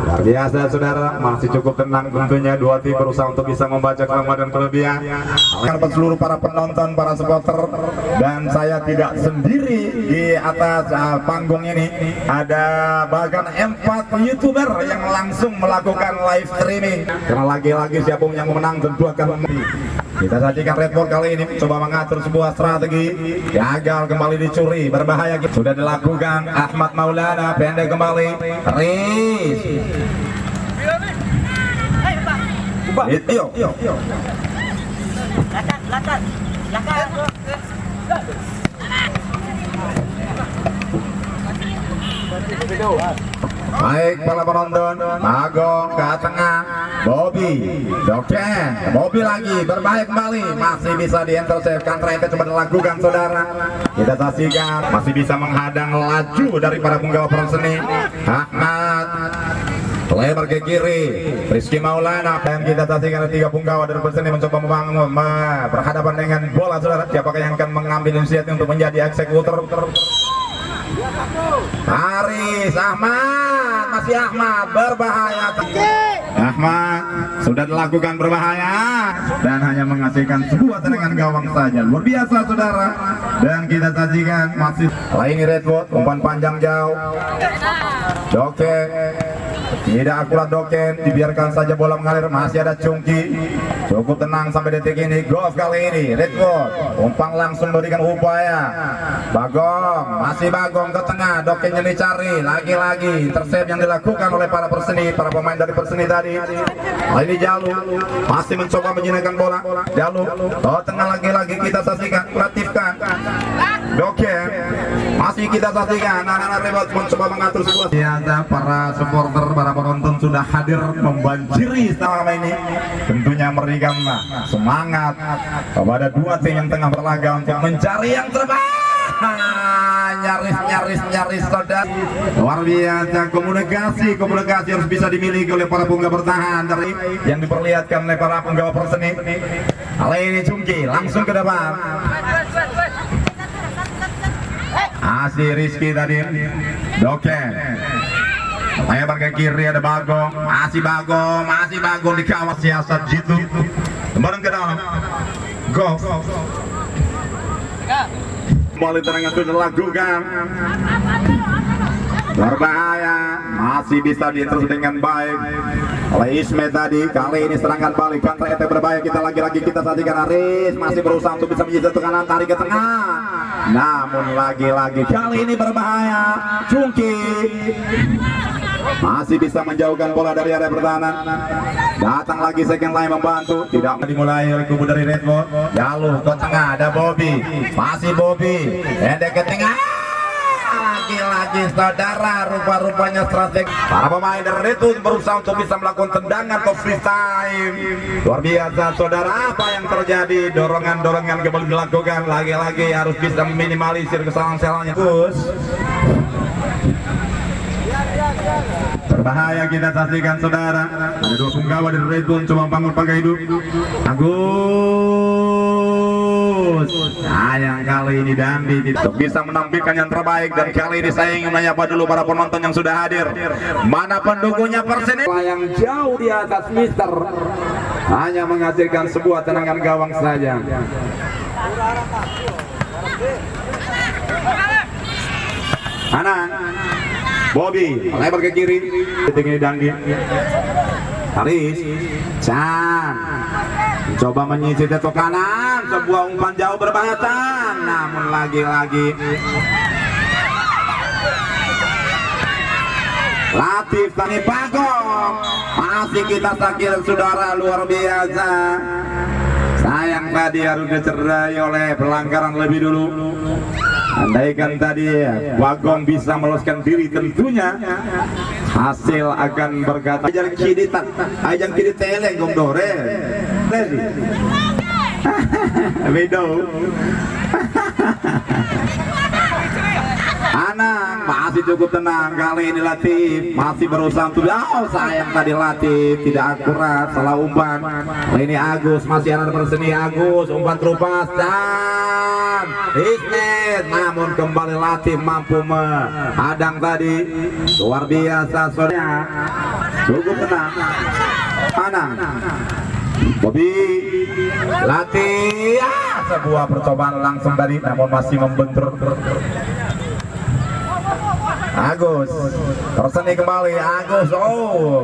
Luar biasa saudara, masih cukup tenang tentunya. Dua tim berusaha untuk bisa membaca kelemahan dan kelebihan. Karena seluruh para penonton, para supporter, dan saya tidak sendiri di atas panggung ini. Ada bahkan 4 YouTuber yang langsung melakukan live streaming. Karena lagi-lagi siapa yang menang tentu akan kita sajikan Red Bull kali ini coba mengatur sebuah strategi, gagal kembali dicuri, berbahaya. Sudah dilakukan Ahmad Maulana, pendek kembali Riz. Yo. Belakang. Baik para penonton, Bagong ke tengah, Bobby, Dokter, Bobby lagi berbahaya kembali, masih bisa di-intercept. Counter itu coba dilakukan saudara. Kita saksikan, masih bisa menghadang laju dari para penggawa perseni. Ahmad lebar ke kiri, Rizky Maulana, dan kita saksikan 3 punggawa dari perseni mencoba membangun berhadapan dengan bola saudara. Siapakah yang akan mengambil inisiatif untuk menjadi eksekutor? Haris Ahmad, masih Ahmad berbahaya. Ahmad sudah dilakukan berbahaya dan hanya menghasilkan sebuah tendangan gawang saja. Luar biasa saudara. Dan kita sajikan masih lain Redwood, umpan panjang jauh. Doken tidak akurat, Doken dibiarkan saja bola mengalir. Masih ada Cungki, cukup tenang sampai detik ini. Golf kali ini Redwood, umpan langsung memberikan upaya. Bagong, masih Bagong ke tengah. Doken yang dicari lagi-lagi. Intercept yang dilakukan oleh para perseni, para pemain dari perseni tadi. Ini Jalu masih mencoba menjinakkan bola. Jalu tengah lagi-lagi kita saksikan, aktifkan. Doken masih kita saksikan. Anak-anak Redwood mencoba mengatur sebuah. Biasa para supporter, para penonton sudah hadir membanjiri selama ini. Tentunya memberikan semangat kepada 2 tim yang tengah berlaga untuk mencari yang terbaik. Nyaris saudara. Luar biasa, komunikasi harus bisa dimiliki oleh para punggawa bertahan dari yang diperlihatkan oleh para punggawa perseni. Kali ini Cungki langsung ke depan. Asih Rizky tadi. Doken lebar ke kiri, ada Bagong, masih Bagong dikawal siasat jitu. Kembali ke dalam. Go. Kembali tendangan itu dilakukan. Berbahaya, masih bisa diinterus dengan baik oleh Ismet tadi. Kali ini serangan balik, counter attack berbahaya. Kita lagi-lagi kita saksikan Haris masih berusaha untuk bisa menjatuhkan, tarik ke tengah. Namun lagi-lagi kali ini berbahaya. Cungki masih bisa menjauhkan bola dari area pertahanan. Datang lagi second line membantu. Tidak dimulai oleh kubu dari Redwood. Jalu ke tengah, ada Bobby. Masih Bobby. Pendek ke tengah. Lagi-lagi saudara, rupa-rupanya strategi para pemain dari Redwood berusaha untuk bisa melakukan tendangan atau free time. Luar biasa saudara, apa yang terjadi? Dorongan kembali dilakukan. Lagi-lagi harus bisa meminimalisir kesalahan-kesalahannya. Berbahaya kita saksikan saudara. Ada 2 punggawa dari Redwood coba bangun pakai hidup. Agus sayang kali ini Dandi untuk bisa menampilkan yang terbaik. Dan kali ini saya ingin menyapa dulu para penonton yang sudah hadir. Mana pendukungnya perseni yang jauh di atas Mister, hanya menghasilkan sebuah tendangan gawang saja. Anang Bobby lebar ke kiri, detik ini Dandi. Haris Chan coba menyisir ke kanan, sebuah umpan jauh berbahaya. Namun lagi-lagi Latif tani Bagong masih kita sakit saudara. Luar biasa. Sayang tadi harus dicerai oleh pelanggaran lebih dulu. Andaikan tadi Bagong bisa meloloskan diri, tentunya hasil akan berkata ajang kiri tele gomdore Widow Anang masih cukup tenang kali ini Latif, masih berusaha untuk sayang tadi Latif tidak akurat, salah umpan. Ini Agus masih ada berseni, Agus umpan terupas dan Isnet, namun kembali Latif mampu menghadang tadi. Luar biasa saudara, cukup tenang. Anang Bobby Latif, sebuah percobaan langsung tadi namun masih membentur. Agus terseni kembali, Agus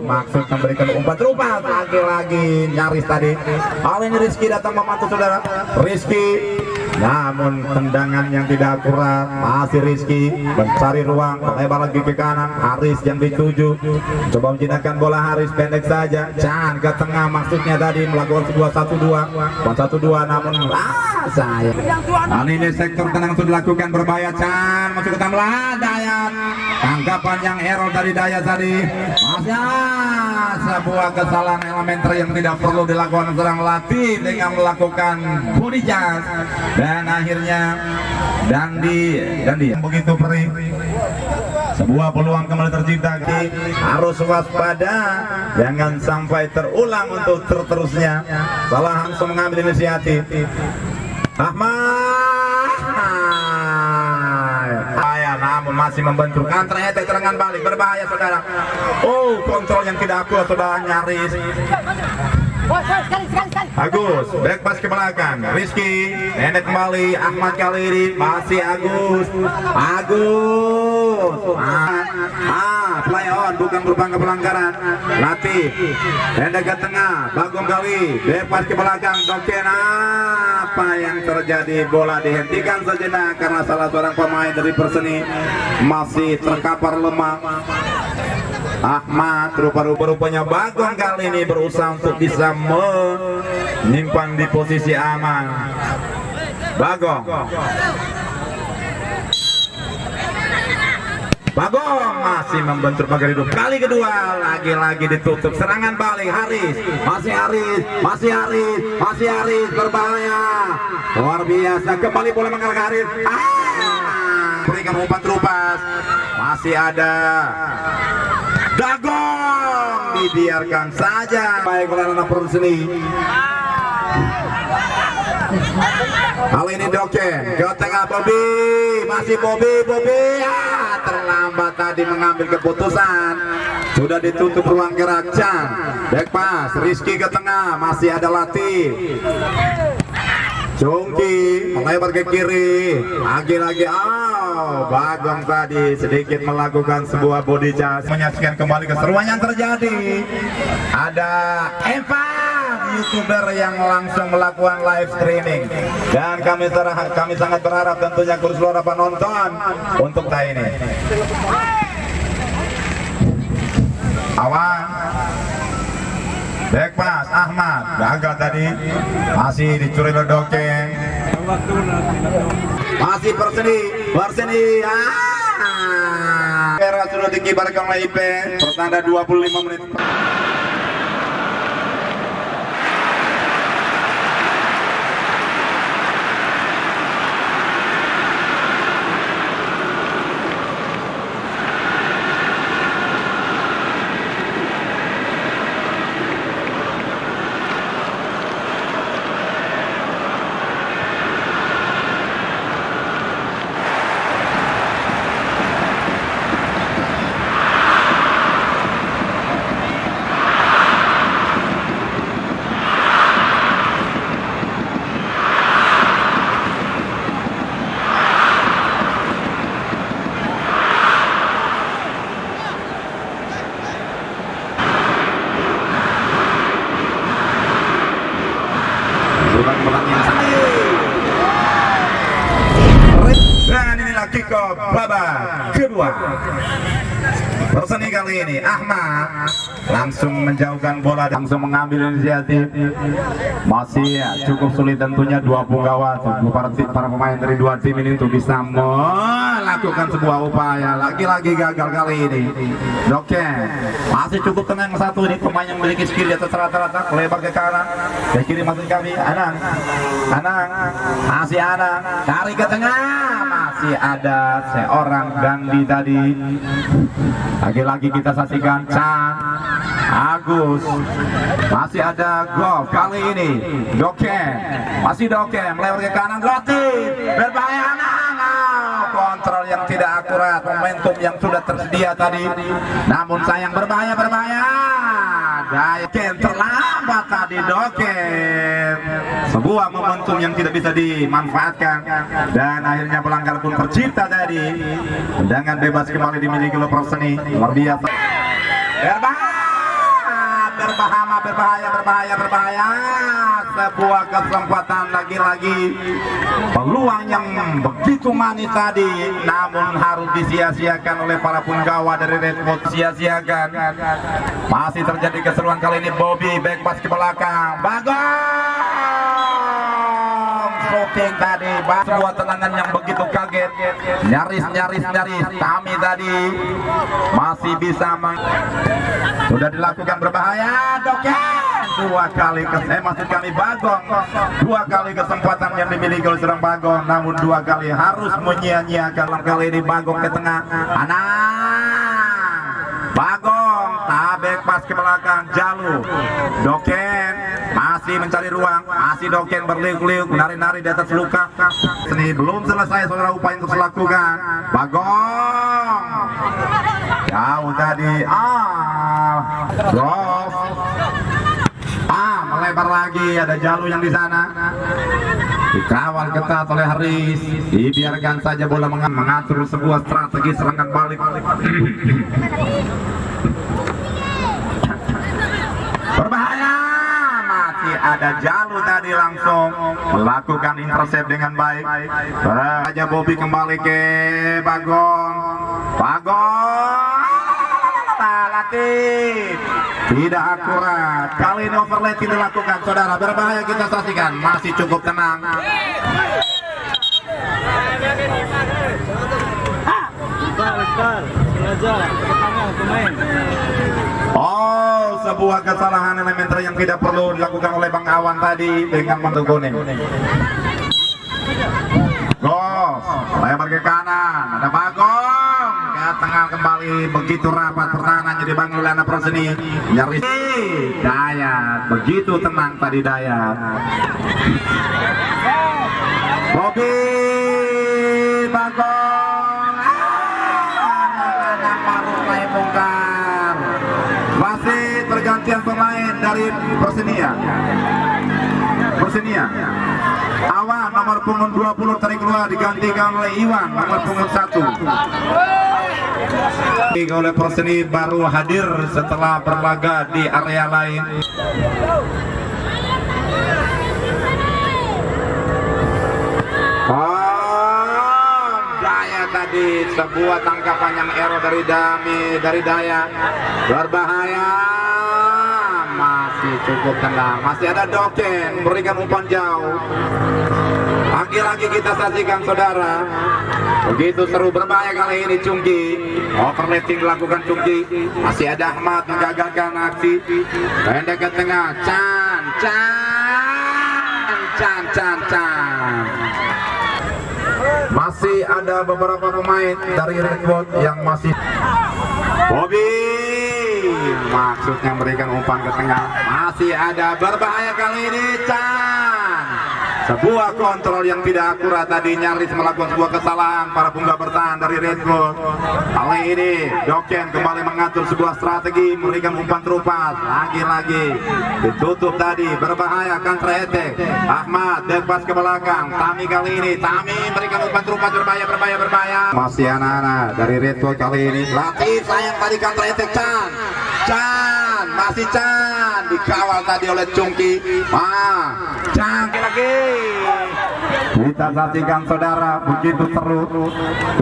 maksud memberikan umpan terupas, lagi-lagi nyaris tadi. Kali ini Rizky datang membantu saudara. Rizky namun tendangan yang tidak akurat, masih Rizky mencari ruang, melebar lagi ke kanan. Haris yang dituju coba menjinakkan bola, Haris pendek saja, Chan ke tengah maksudnya tadi melakukan sebuah 1-2 namun saya kali ini sektor tenang sudah dilakukan, berbahaya Chan masuk ke dalam Dayat, tangkapan yang error dari Dayat tadi, masih sebuah kesalahan elementer yang tidak perlu dilakukan seorang Latif dengan melakukan body charge. Dan akhirnya Dandi begitu perih. Sebuah peluang kembali tercipta, harus waspada jangan sampai terulang untuk terusnya. Salah langsung mengambil inisiatif. Ahmad namun masih membenturkan, ternyata serangan balik berbahaya saudara. Kontrol yang tidak akurat saudara, nyaris. Agus back pass ke belakang, Rizky nenek kembali, Ahmad kali ini masih Agus play on, bukan merupakan pelanggaran. Latif nenek ke tengah, Bagong kali back pass ke belakang, Doken. Apa yang terjadi? Bola dihentikan sejenak karena salah seorang pemain dari Perseni masih terkapar lemah. Ahmad rupanya Bagong kali ini berusaha untuk bisa menyimpan di posisi aman. Bagong masih membentur pagar hidup kali kedua, lagi-lagi ditutup serangan balik. Haris masih Haris berbahaya, luar biasa, kembali bola mengarah Haris. Berikan umpan terupas, masih ada Dagong, dibiarkan saja. Baik oleh anak Perseni. Kali ini Doken ke tengah, Bobby masih Bobby terlambat tadi mengambil keputusan, sudah ditutup ruang gerak. Chan back pass, Rizky ke tengah, masih ada Latif. Jongki melebar ke kiri, lagi-lagi Bagong tadi sedikit melakukan sebuah body charge. Menyaksikan kembali keseruan yang terjadi. Ada YouTuber yang langsung melakukan live streaming, dan kami sangat berharap tentunya seluruh penonton untuk ini. Awan back pass, Ahmad gagal tadi, masih dicuri oleh Doken. Masih Perseni merah sudah dikibarkan oleh IP, pertanda 25 menit. langsung menjauhkan bola, langsung mengambil inisiatif. Masih ya, cukup sulit tentunya dua punggawa para pemain dari dua tim ini untuk bisa melakukan sebuah upaya. Lagi-lagi gagal kali ini. Oke, masih cukup tenang satu ini pemain yang memiliki skill di atas rata-rata, lebar ke kanan, ke kiri maksud kami. Anang, masih Anang, tarik ke tengah, masih ada seorang Gandhi tadi. Lagi-lagi kita saksikan Chan, Agus, masih ada Golf kali ini. Doken, masih Doken melewat ke kanan, Rotin, berbahaya Anang. Kontrol yang tidak akurat, momentum yang sudah tersedia tadi, namun sayang berbahaya. Doken terlambat tadi, Doken. Sebuah momentum yang tidak bisa dimanfaatkan dan akhirnya pelanggar pun tercipta tadi. Tendangan bebas kembali dimiliki oleh Perseni. Luar biasa. Berbahaya. Sebuah kesempatan lagi-lagi, peluang yang begitu manis tadi, namun harus disia-siakan oleh para punggawa dari Red Bull. Sia-siakan. Masih terjadi keseruan kali ini. Bobby back pass ke belakang, Bagong shooting tadi, sebuah tendangan yang begitu kaget, nyaris. Kami tadi masih bisa sudah dilakukan berbahaya. Doken dua kali maksud kami Bagong, dua kali kesempatan yang dimiliki oleh seorang Bagong, namun dua kali harus menyia-nyiakan. Kali ini Bagong ke tengah, Bagong tabek pas ke belakang, Jalu. Doken masih mencari ruang, masih Doken berliuk-liuk, menari-nari di atas luka. Ini belum selesai saudara upaya untuk dilakukan. Bagong jauh tadi, Golf. Melebar lagi, ada Jalu yang di sana. Dikawal ketat oleh Haris. Dibiarkan saja bola mengatur sebuah strategi serangan balik. Berbahaya. Masih ada Jalu tadi langsung melakukan intercept dengan baik. Raja Bobby kembali ke Bagong. Latif tidak akurat. Kali ini overlap dilakukan, saudara. Berbahaya, kita saksikan. Masih cukup tenang. Sebuah kesalahan elementer yang tidak perlu dilakukan oleh Bang Awan tadi dengan mentu kuning. Golf, lebar ke kanan, ada Bagong ke tengah kembali, begitu rapat pertahanannya dibangun oleh anak Perseni. Nyaris Dayat, begitu tenang tadi Dayat. Bobby, Bagong, anak baru mulai bongkar. Masih pergantian pemain dari Persenia. Awan nomor punggung 20 tarik keluar, digantikan oleh Iwan nomor punggung 1. Oleh Perseni baru hadir setelah berlaga di area lain. Daya tadi sebuah tangkapan yang error dari Daya, berbahaya. Masih cukup tenang, masih ada Doken memberikan umpan jauh. Lagi-lagi kita saksikan, saudara, begitu seru, berbahaya kali ini. Cungki overlapping dilakukan Cungki, masih ada Ahmad menggagalkan aksi. Pendek ke tengah, Chan. Masih ada beberapa pemain dari Red Bull yang masih. Bobby maksudnya memberikan umpan ke tengah, masih ada, berbahaya kali ini Chan. Sebuah kontrol yang tidak akurat tadi, nyaris melakukan sebuah kesalahan para punggawa bertahan dari Red Bull. Kali ini Doken kembali mengatur sebuah strategi, memberikan umpan terupas. Lagi-lagi ditutup tadi, berbahaya counter attack. Ahmad depas ke belakang, Tami kali ini, Tami memberikan umpan terupas, berbahaya. Masih anak-anak dari Red Bull kali ini. Latif sayang tadi counter attack Chan, masih Chan, dikawal tadi oleh Cungki. Chan lagi. Kita saksikan, saudara, begitu seru,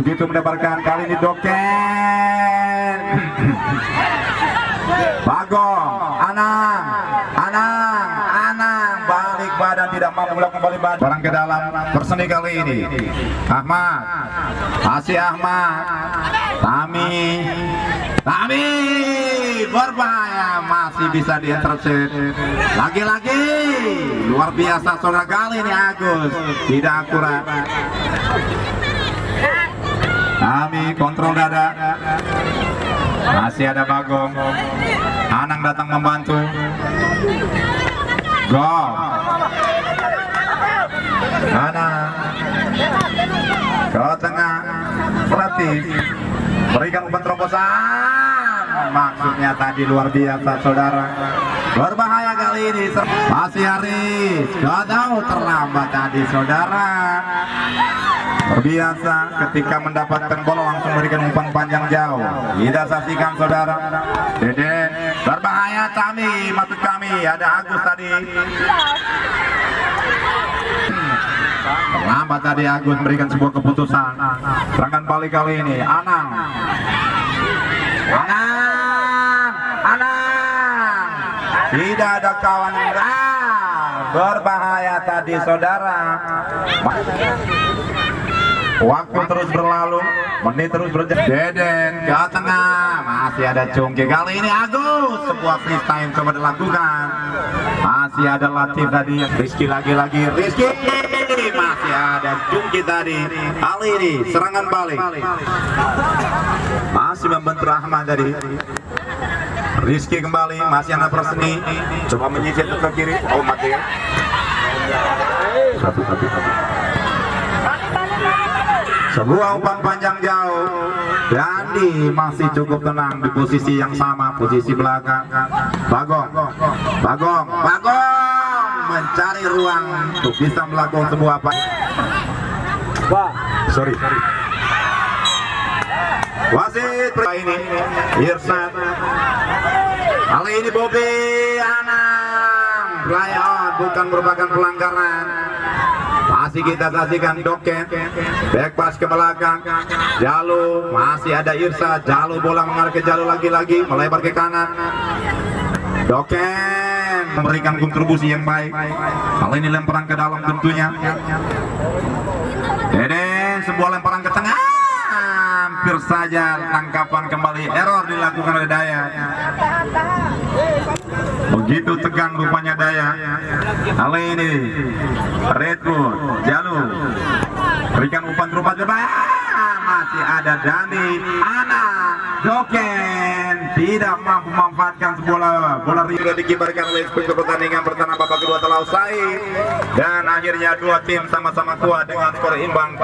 begitu mendebarkan. Kali ini Doken Bagong, Anang, balik badan tidak mampu melakukan balik badan. Barang ke dalam berseni kali ini. Ahmad, masih Ahmad, Tami berbahaya, masih bisa diintercept. Lagi-lagi luar biasa saudara, kali ini Agus tidak akurat. Tami kontrol dada. Masih ada Bagong. Anang datang membantu. Gol. Anang ke tengah. Relatif berikan umpan terobosan. Maksudnya tadi luar biasa saudara. Berbahaya kali ini. Masih Haris. Gak tahu terlambat tadi saudara. Berbiasa ketika mendapatkan bola langsung memberikan umpan panjang jauh. Kita saksikan saudara. Dede berbahaya. Tami, maksud kami ada Agus tadi. Terlambat tadi Agus memberikan sebuah keputusan. Serangan balik kali ini Anang. Tidak ada kawan. Berbahaya tadi saudara. Waktu terus berlalu, menit terus berjalan. Deden ke tengah, masih ada Cungki. Kali ini Agus, sebuah freestyle coba dilakukan. Masih ada Latif tadi. Rizky lagi-lagi, Rizky. Masih ada Cungki tadi. Kali ini serangan balik. Masih membentur Ahmad tadi. Rizky kembali, masih anak perseni. Coba menyisir ke kiri. Oh mati ya. Satu. Sebuah umpan panjang jauh. Dandi masih cukup tenang di posisi yang sama, posisi belakang. Bagong mencari ruang untuk bisa melakukan sebuah apa. Sorry. Wasit ini Irsan. Kali ini Bobby Anang. Play out bukan merupakan pelanggaran. Masih kita saksikan Doken, back pass ke belakang. Jalu, masih ada Irsa. Jalu bola mengarah ke Jalu lagi-lagi, melebar ke kanan. Doken memberikan kontribusi yang baik. Kali ini lemparan ke dalam tentunya. Dede, sebuah lemparan ke tengah. Hampir saja tangkapan kembali, error dilakukan oleh Daya. Begitu tegang rupanya Daya. Kali ini Redwood, Jalu berikan umpan berupa berbahaya. Masih ada Dani, Doken tidak mampu memanfaatkan bola sudah dikibarkan oleh inspektur pertandingan. Pertandingan babak kedua telah usai dan akhirnya dua tim sama-sama kuat dengan skor imbang.